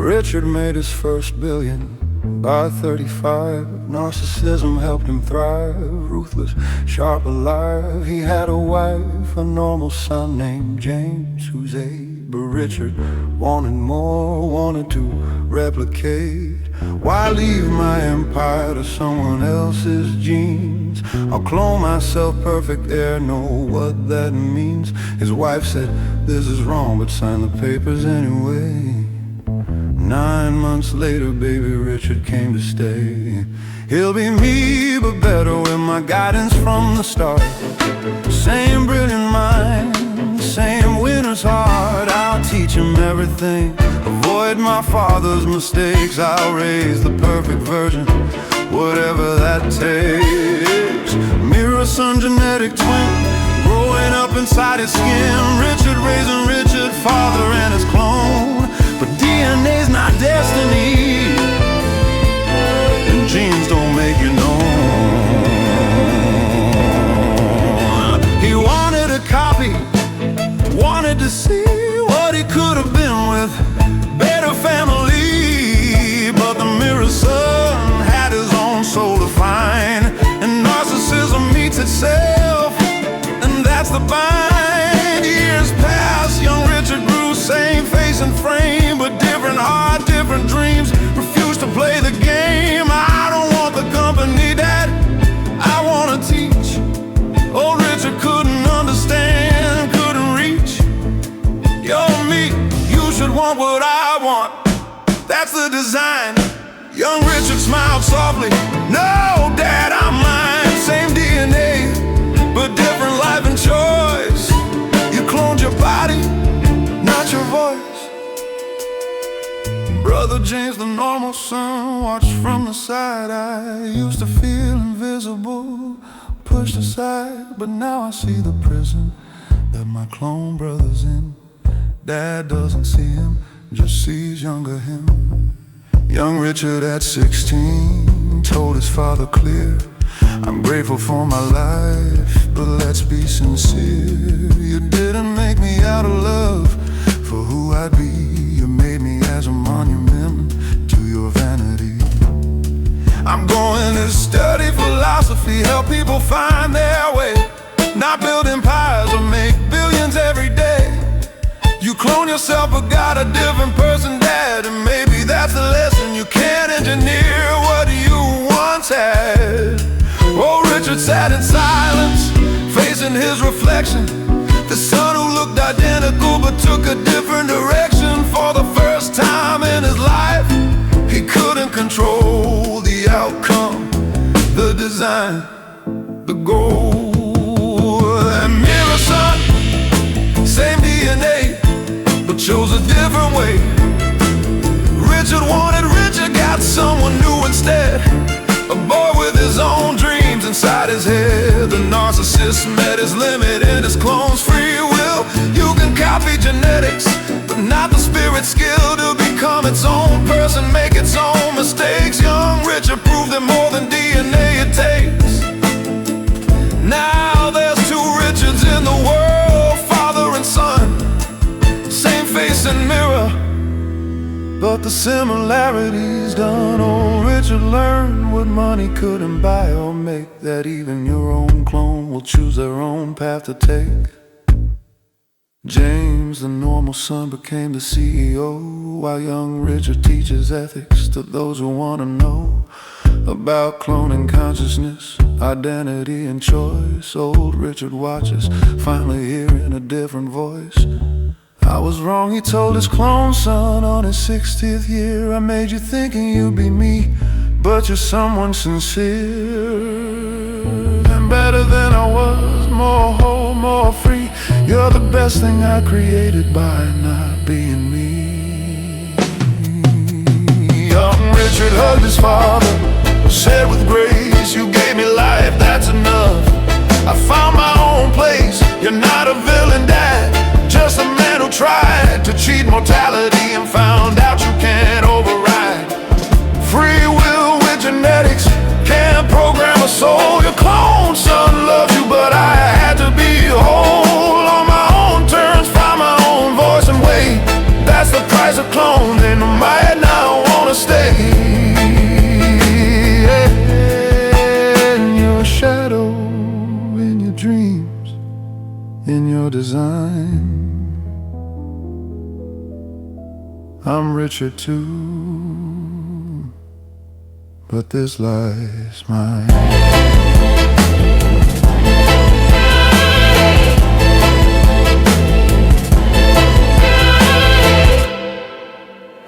Richard made his first billion by 35. Narcissism helped him thrive. Ruthless, sharp, alive. He had a wife, a normal son named James, who's eight. But Richard wanted more, wanted to replicate. Why leave my empire to someone else's genes? I'll clone myself, perfect heir, know what that means. His wife said, this is wrong, but sign the papers anyway. 9 months later, baby Richard came to stay. He'll be me, but better with my guidance from the start. Same brilliant mind, same winner's heart. I'll teach him everything, avoid my father's mistakes. I'll raise the perfect version, whatever that takes. Mirror son, genetic twin, growing up inside his skin. Richard raising Richard, father and his clone. But DNA's not destiny, and genes don't make you known. He wanted a copy, wanted to see what he could have been with better family. But the mirror son had his own soul to find, and narcissism meets itself, and that's the bind. Years passed, young Richard grew, same face and frame, but different heart, different dreams. Refused to play the game. I don't want the company, Dad, I wanna teach. Old Richard couldn't understand, couldn't reach. You're me, you should want what I want. That's the design. Young Richard smiled softly. No, Dad, I'm mine. Same DNA, but different life and choice. You cloned your body, not your voice. Brother James, the normal son, watched from the side. I used to feel invisible, pushed aside, but now I see the prison that my clone brother's in. Dad doesn't see him, just sees younger him. Young Richard at 16 told his father clear, I'm grateful for my life, but let's be sincere. You didn't make me out of love for who I'd be. You made me as a monument to your vanity. I'm going to study philosophy, help people find their way, not build empires or make billions every day. You clone yourself but got a different person, Dad, and maybe that's the lesson. You can't engineer what you once had. Old Richard sat in silence, facing his reflection. The son who looked identical but took a different direction. For the first time in his life, he couldn't control the outcome, the design, the goal. And mirror son, same DNA, but chose a different way. Richard wanted Richard, got someone new instead. A boy with his own dreams inside his head. The narcissist met his limit in his clone's free will. You can copy genetics, but not the spirit skill to become its own person, make its own mistakes. Young Richard proved that more than DNA it takes. Now there's two Richards in the world, father and son, same face and mirror, but the similarities done. Old Richard learned what money couldn't buy or make, that even your own clone will choose their own path to take. James, the normal son, became the CEO, while young Richard teaches ethics to those who want to know about cloning consciousness, identity and choice. Old Richard watches, finally hearing a different voice. I was wrong, he told his clone son on his 60th year. I made you thinking you'd be me, but you're someone sincere and better than I was, more whole, more free. You're the best thing I created by not being me. Young Richard hugged his father, said with grace, you gave me life, that's enough. I found my own place. You're not a villain, Dad, just a man who tried to cheat mortality and found out you can't override. Free will with genetics can't program a soul. Your clone son loves you, but I had to be whole on my own terms, find my own voice and way. That's the price of clones, and no matter richer too, but this life's mine.